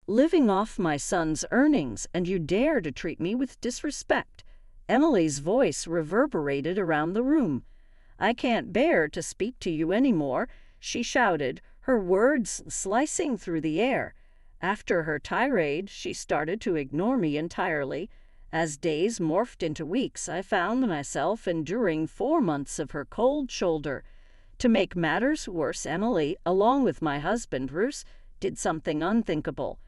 living off my son's earnings, and you dare to treat me with disrespect." Emily's voice reverberated around the room. "I can't bear to speak to you anymore," she shouted, her words slicing through the air. After her tirade, she started to ignore me entirely. As days morphed into weeks, I found myself enduring 4 months of her cold shoulder. To make matters worse, Emily, along with my husband Bruce, did something unthinkable.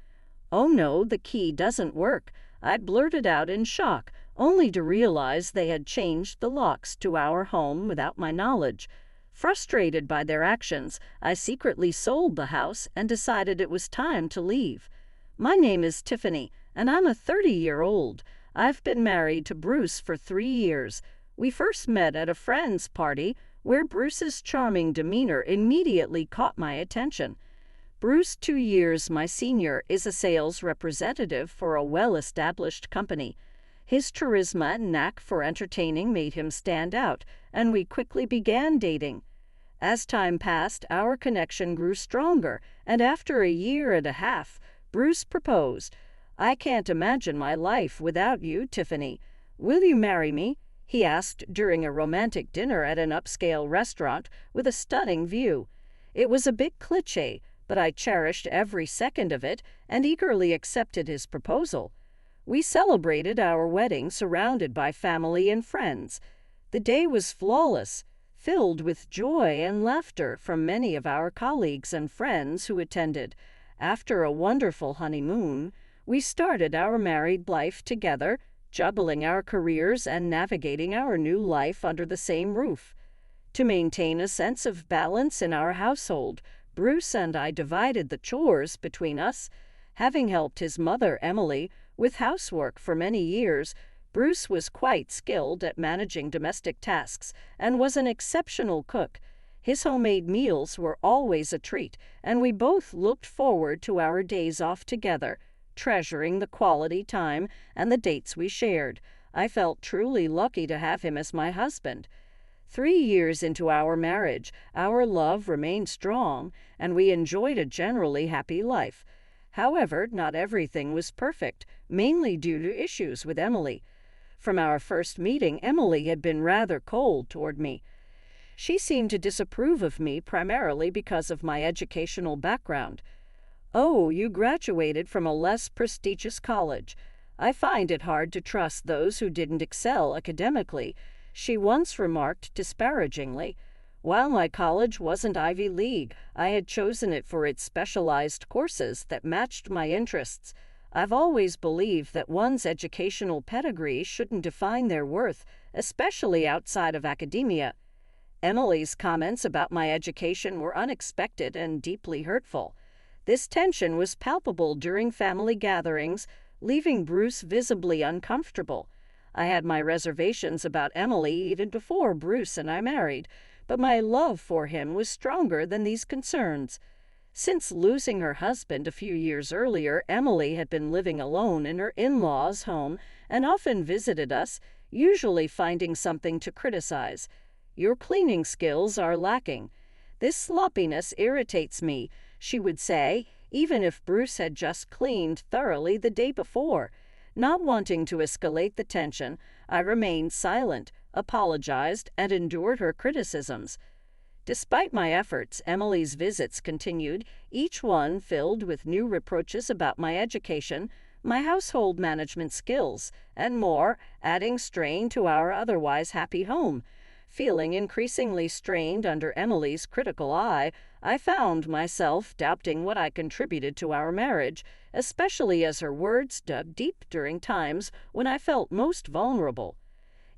"Oh no, the key doesn't work," I blurted out in shock, only to realize they had changed the locks to our home without my knowledge. Frustrated by their actions, I secretly sold the house and decided it was time to leave. "My name is Tiffany, and I'm a 30-year-old. I've been married to Bruce for 3 years. We first met at a friend's party, where Bruce's charming demeanor immediately caught my attention. Bruce, 2 years my senior, is a sales representative for a well-established company. His charisma and knack for entertaining made him stand out, and we quickly began dating. As time passed, our connection grew stronger, and after 1.5 years, Bruce proposed. "I can't imagine my life without you, Tiffany. Will you marry me?" he asked during a romantic dinner at an upscale restaurant with a stunning view. It was a bit cliché, but I cherished every second of it and eagerly accepted his proposal. We celebrated our wedding surrounded by family and friends. The day was flawless, filled with joy and laughter from many of our colleagues and friends who attended. After a wonderful honeymoon, we started our married life together, juggling our careers and navigating our new life under the same roof. To maintain a sense of balance in our household, Bruce and I divided the chores between us. Having helped his mother, Emily, with housework for many years, Bruce was quite skilled at managing domestic tasks and was an exceptional cook. His homemade meals were always a treat, and we both looked forward to our days off together, treasuring the quality time and the dates we shared. I felt truly lucky to have him as my husband. 3 years into our marriage, our love remained strong, and we enjoyed a generally happy life. However, not everything was perfect, mainly due to issues with Emily. From our first meeting, Emily had been rather cold toward me. She seemed to disapprove of me primarily because of my educational background. "Oh, you graduated from a less prestigious college. I find it hard to trust those who didn't excel academically," she once remarked disparagingly. While my college wasn't Ivy League, I had chosen it for its specialized courses that matched my interests. I've always believed that one's educational pedigree shouldn't define their worth, especially outside of academia. Emily's comments about my education were unexpected and deeply hurtful. This tension was palpable during family gatherings, leaving Bruce visibly uncomfortable. I had my reservations about Emily even before Bruce and I married, but my love for him was stronger than these concerns. Since losing her husband a few years earlier, Emily had been living alone in her in-laws' home and often visited us, usually finding something to criticize. "Your cleaning skills are lacking. This sloppiness irritates me," she would say, even if Bruce had just cleaned thoroughly the day before. Not wanting to escalate the tension, I remained silent, apologized, and endured her criticisms. Despite my efforts, Emily's visits continued, each one filled with new reproaches about my education, my household management skills, and more, adding strain to our otherwise happy home. Feeling increasingly strained under Emily's critical eye, I found myself doubting what I contributed to our marriage, especially as her words dug deep during times when I felt most vulnerable.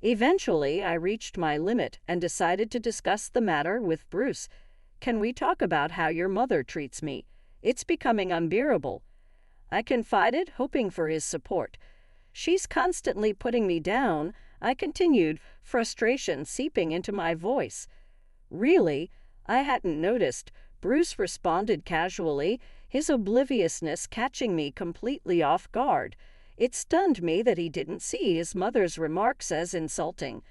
Eventually, I reached my limit and decided to discuss the matter with Bruce. "Can we talk about how your mother treats me? It's becoming unbearable," I confided, hoping for his support. "She's constantly putting me down," I continued, frustration seeping into my voice. "Really? I hadn't noticed," Bruce responded casually, his obliviousness catching me completely off guard. It stunned me that he didn't see his mother's remarks as insulting.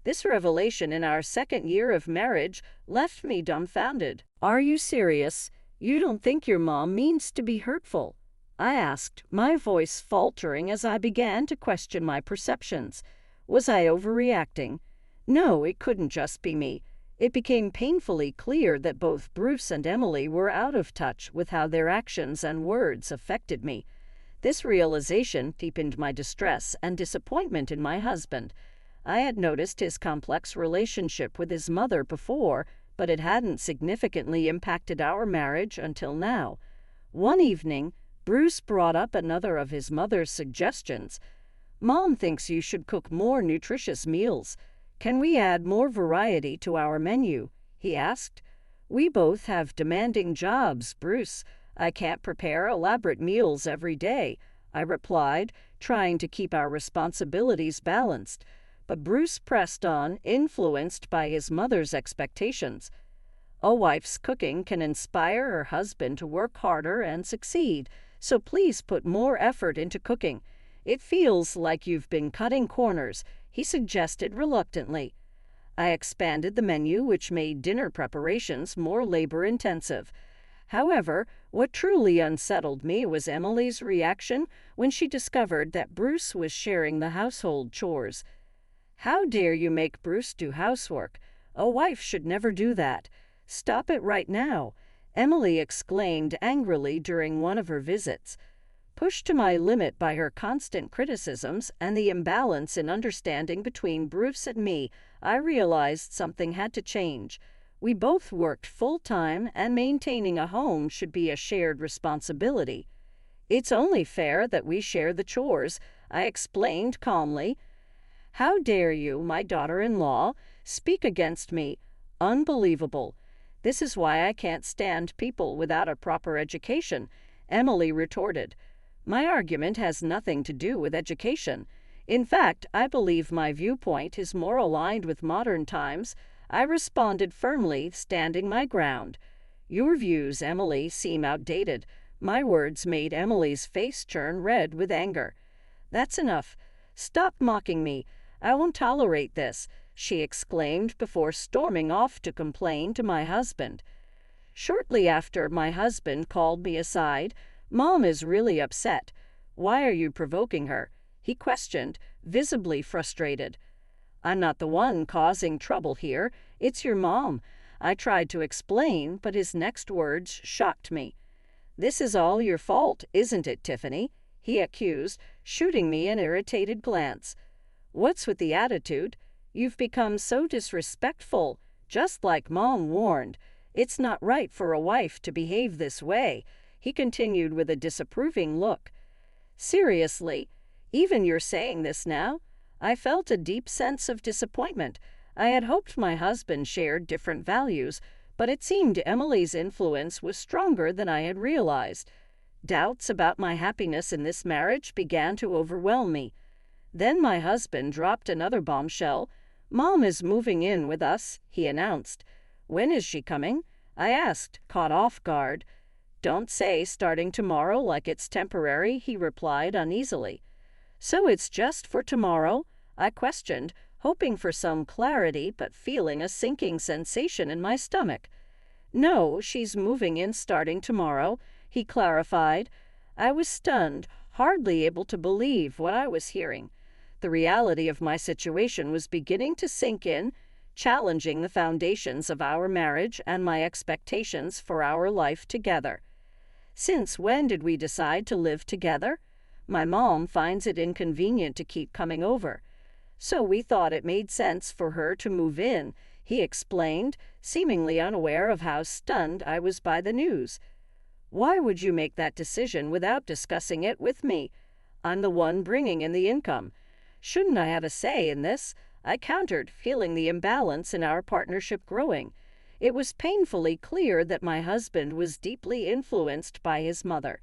This revelation in our second year of marriage left me dumbfounded. "Are you serious? You don't think your mom means to be hurtful?" I asked, my voice faltering as I began to question my perceptions. Was I overreacting? No, it couldn't just be me. It became painfully clear that both Bruce and Emily were out of touch with how their actions and words affected me. This realization deepened my distress and disappointment in my husband. I had noticed his complex relationship with his mother before, but it hadn't significantly impacted our marriage until now. One evening, Bruce brought up another of his mother's suggestions. "Mom thinks you should cook more nutritious meals. Can we add more variety to our menu?" he asked. "We both have demanding jobs, Bruce. I can't prepare elaborate meals every day," I replied, trying to keep our responsibilities balanced. But Bruce pressed on, influenced by his mother's expectations. "A wife's cooking can inspire her husband to work harder and succeed, so please put more effort into cooking. It feels like you've been cutting corners," he suggested reluctantly. I expanded the menu, which made dinner preparations more labor-intensive. However, what truly unsettled me was Emily's reaction when she discovered that Bruce was sharing the household chores. "How dare you make Bruce do housework? A wife should never do that. Stop it right now," Emily exclaimed angrily during one of her visits. Pushed to my limit by her constant criticisms and the imbalance in understanding between Bruce and me, I realized something had to change. We both worked full-time, and maintaining a home should be a shared responsibility. "It's only fair that we share the chores," I explained calmly. "How dare you, my daughter-in-law, speak against me? Unbelievable. This is why I can't stand people without a proper education," Emily retorted. "My argument has nothing to do with education. In fact, I believe my viewpoint is more aligned with modern times," I responded firmly, standing my ground. "Your views, Emily, seem outdated." My words made Emily's face turn red with anger. "That's enough. Stop mocking me. I won't tolerate this," she exclaimed before storming off to complain to my husband. Shortly after, my husband called me aside. "Mom is really upset. Why are you provoking her?" he questioned, visibly frustrated. "I'm not the one causing trouble here. It's your mom," I tried to explain, but his next words shocked me. "This is all your fault, isn't it, Tiffany?" he accused, shooting me an irritated glance. "What's with the attitude? You've become so disrespectful, just like Mom warned. It's not right for a wife to behave this way," he continued with a disapproving look. "Seriously, even you're saying this now?" I felt a deep sense of disappointment. I had hoped my husband shared different values, but it seemed Emily's influence was stronger than I had realized. Doubts about my happiness in this marriage began to overwhelm me. Then my husband dropped another bombshell. "Mom is moving in with us," he announced. "When is she coming?" I asked, caught off guard. "Don't say starting tomorrow like it's temporary," he replied uneasily. "So it's just for tomorrow?" I questioned, hoping for some clarity but feeling a sinking sensation in my stomach. "No, she's moving in starting tomorrow," he clarified. I was stunned, hardly able to believe what I was hearing. The reality of my situation was beginning to sink in, challenging the foundations of our marriage and my expectations for our life together. "Since when did we decide to live together? My mom finds it inconvenient to keep coming over. So we thought it made sense for her to move in," he explained, seemingly unaware of how stunned I was by the news. "Why would you make that decision without discussing it with me? I'm the one bringing in the income. Shouldn't I have a say in this?" I countered, feeling the imbalance in our partnership growing. It was painfully clear that my husband was deeply influenced by his mother.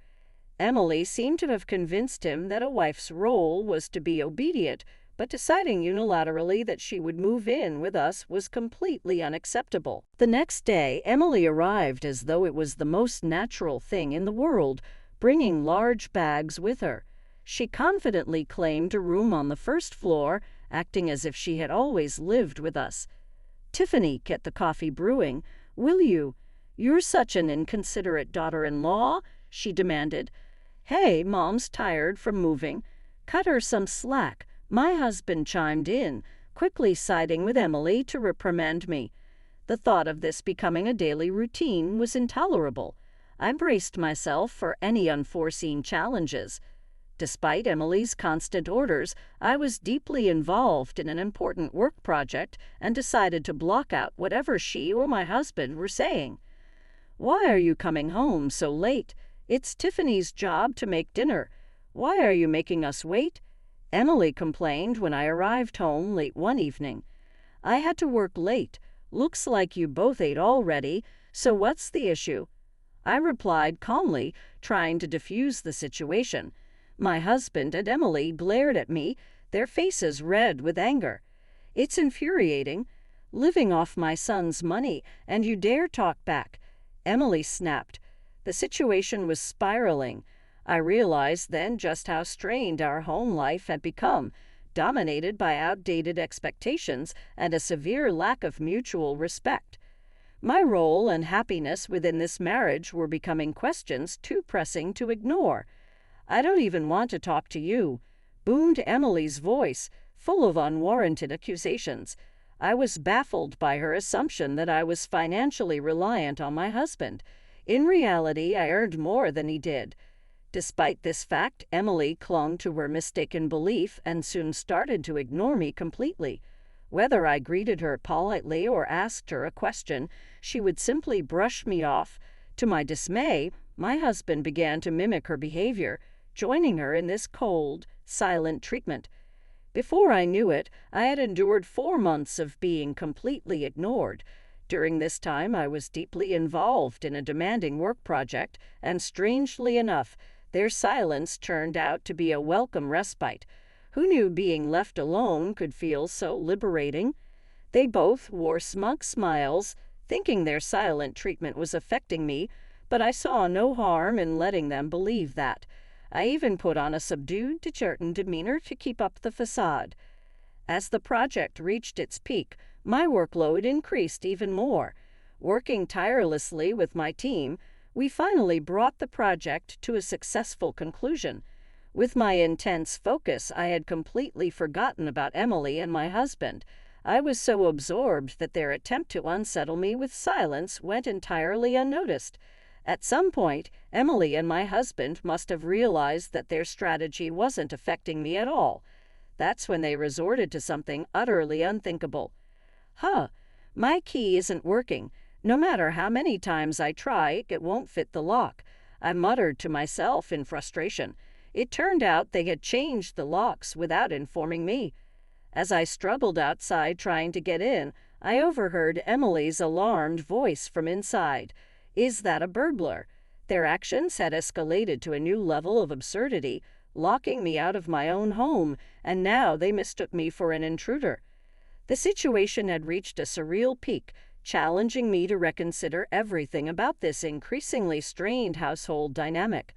Emily seemed to have convinced him that a wife's role was to be obedient, but deciding unilaterally that she would move in with us was completely unacceptable. The next day, Emily arrived as though it was the most natural thing in the world, bringing large bags with her. She confidently claimed a room on the first floor, acting as if she had always lived with us. "Tiffany, get the coffee brewing, will you? You're such an inconsiderate daughter-in-law," she demanded. "Hey, Mom's tired from moving. Cut her some slack," my husband chimed in, quickly siding with Emily to reprimand me. The thought of this becoming a daily routine was intolerable. I braced myself for any unforeseen challenges. Despite Emily's constant orders, I was deeply involved in an important work project and decided to block out whatever she or my husband were saying. "Why are you coming home so late? It's Tiffany's job to make dinner. Why are you making us wait?" Emily complained when I arrived home late one evening. "I had to work late. Looks like you both ate already, so what's the issue?" I replied calmly, trying to diffuse the situation. My husband and Emily glared at me, their faces red with anger. "It's infuriating. Living off my son's money, and you dare talk back," Emily snapped. The situation was spiraling. I realized then just how strained our home life had become, dominated by outdated expectations and a severe lack of mutual respect. My role and happiness within this marriage were becoming questions too pressing to ignore. "I don't even want to talk to you," boomed Emily's voice, full of unwarranted accusations. I was baffled by her assumption that I was financially reliant on my husband. In reality, I earned more than he did. Despite this fact, Emily clung to her mistaken belief and soon started to ignore me completely. Whether I greeted her politely or asked her a question, she would simply brush me off. To my dismay, my husband began to mimic her behavior, joining her in this cold, silent treatment. Before I knew it, I had endured 4 months of being completely ignored. During this time, I was deeply involved in a demanding work project, and strangely enough, their silence turned out to be a welcome respite. Who knew being left alone could feel so liberating? They both wore smug smiles, thinking their silent treatment was affecting me, but I saw no harm in letting them believe that. I even put on a subdued, certain demeanor to keep up the facade. As the project reached its peak, my workload increased even more. Working tirelessly with my team, we finally brought the project to a successful conclusion. With my intense focus, I had completely forgotten about Emily and my husband. I was so absorbed that their attempt to unsettle me with silence went entirely unnoticed. At some point, Emily and my husband must have realized that their strategy wasn't affecting me at all. That's when they resorted to something utterly unthinkable. My key isn't working. No matter how many times I try, it won't fit the lock," I muttered to myself in frustration. It turned out they had changed the locks without informing me. As I struggled outside trying to get in, I overheard Emily's alarmed voice from inside. "Is that a burglar?" Their actions had escalated to a new level of absurdity, locking me out of my own home, and now they mistook me for an intruder. The situation had reached a surreal peak, challenging me to reconsider everything about this increasingly strained household dynamic.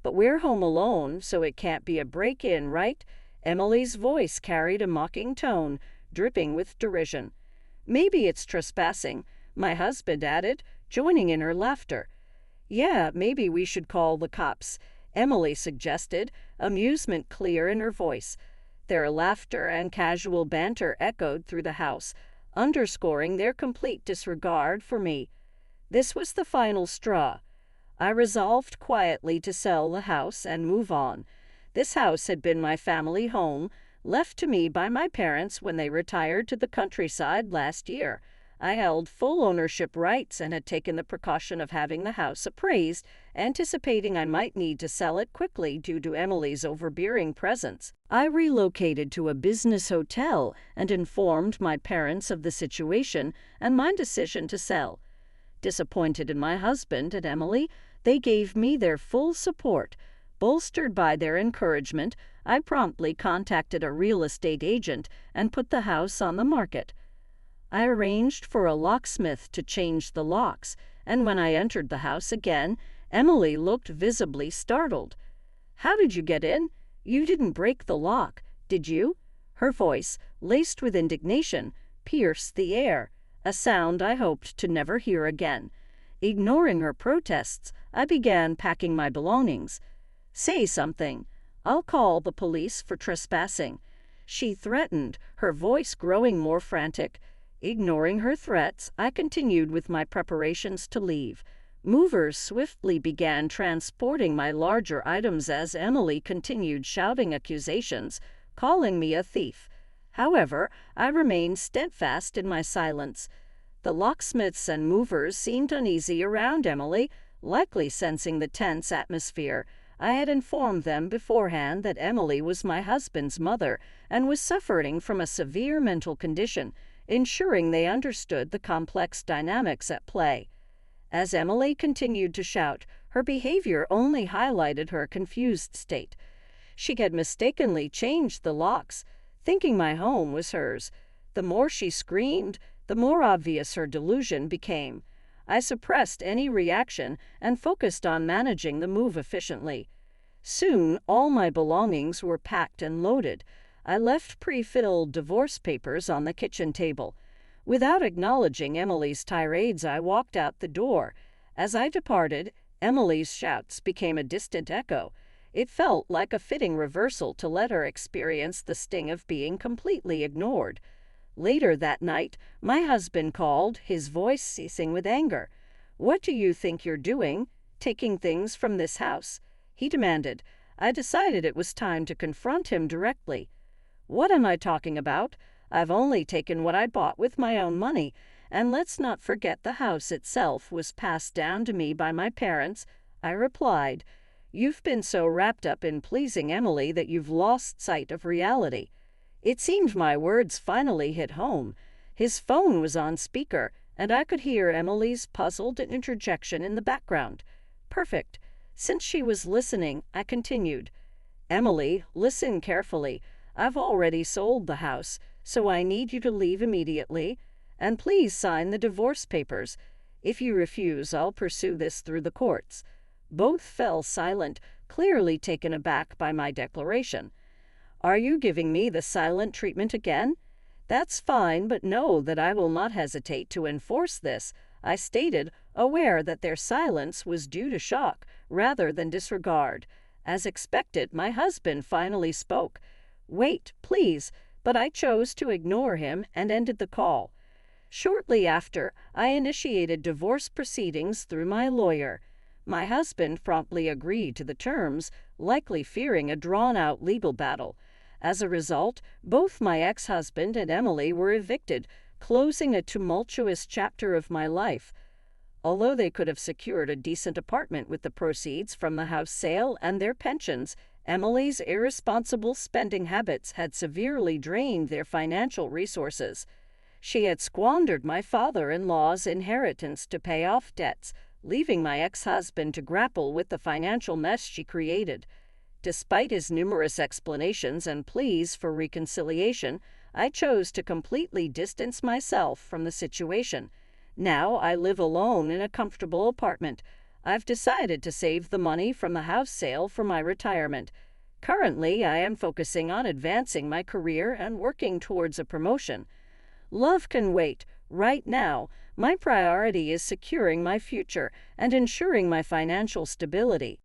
"But we're home alone, so it can't be a break-in, right?" Emily's voice carried a mocking tone, dripping with derision. "Maybe it's trespassing," my husband added, joining in her laughter. "Yeah, maybe we should call the cops," Emily suggested, amusement clear in her voice. Their laughter and casual banter echoed through the house, underscoring their complete disregard for me. This was the final straw. I resolved quietly to sell the house and move on. This house had been my family home, left to me by my parents when they retired to the countryside last year. I held full ownership rights and had taken the precaution of having the house appraised, anticipating I might need to sell it quickly due to Emily's overbearing presence. I relocated to a business hotel and informed my parents of the situation and my decision to sell. Disappointed in my husband and Emily, they gave me their full support. Bolstered by their encouragement, I promptly contacted a real estate agent and put the house on the market. I arranged for a locksmith to change the locks, and when I entered the house again, Emily looked visibly startled. "How did you get in? You didn't break the lock, did you?" Her voice, laced with indignation, pierced the air, a sound I hoped to never hear again. Ignoring her protests, I began packing my belongings. Say something. I'll call the police for trespassing. She threatened, her voice growing more frantic. Ignoring her threats, I continued with my preparations to leave. Movers swiftly began transporting my larger items as Emily continued shouting accusations, calling me a thief. However, I remained steadfast in my silence. The locksmiths and movers seemed uneasy around Emily, likely sensing the tense atmosphere. I had informed them beforehand that Emily was my husband's mother and was suffering from a severe mental condition, ensuring they understood the complex dynamics at play. As Emily continued to shout, her behavior only highlighted her confused state. She had mistakenly changed the locks, thinking my home was hers. The more she screamed, the more obvious her delusion became. I suppressed any reaction and focused on managing the move efficiently. Soon, all my belongings were packed and loaded. I left pre-filled divorce papers on the kitchen table. Without acknowledging Emily's tirades, I walked out the door. As I departed, Emily's shouts became a distant echo. It felt like a fitting reversal to let her experience the sting of being completely ignored. Later that night, my husband called, his voice ceasing with anger. "What do you think you're doing, taking things from this house?" he demanded. I decided it was time to confront him directly. "What am I talking about? I've only taken what I bought with my own money, and let's not forget the house itself was passed down to me by my parents," I replied. "You've been so wrapped up in pleasing Emily that you've lost sight of reality." It seemed my words finally hit home. His phone was on speaker, and I could hear Emily's puzzled interjection in the background. Perfect. Since she was listening, I continued. "Emily, listen carefully. I've already sold the house, so I need you to leave immediately. And please sign the divorce papers. If you refuse, I'll pursue this through the courts." Both fell silent, clearly taken aback by my declaration. "Are you giving me the silent treatment again?" "That's fine, but know that I will not hesitate to enforce this," I stated, aware that their silence was due to shock rather than disregard. As expected, my husband finally spoke. "Wait, please," but I chose to ignore him and ended the call. Shortly after, I initiated divorce proceedings through my lawyer. My husband promptly agreed to the terms, likely fearing a drawn-out legal battle. As a result, both my ex-husband and Emily were evicted, closing a tumultuous chapter of my life. Although they could have secured a decent apartment with the proceeds from the house sale and their pensions, Emily's irresponsible spending habits had severely drained their financial resources. She had squandered my father-in-law's inheritance to pay off debts, leaving my ex-husband to grapple with the financial mess she created. Despite his numerous explanations and pleas for reconciliation, I chose to completely distance myself from the situation. Now I live alone in a comfortable apartment. I've decided to save the money from the house sale for my retirement. Currently, I am focusing on advancing my career and working towards a promotion. Love can wait. Right now, my priority is securing my future and ensuring my financial stability.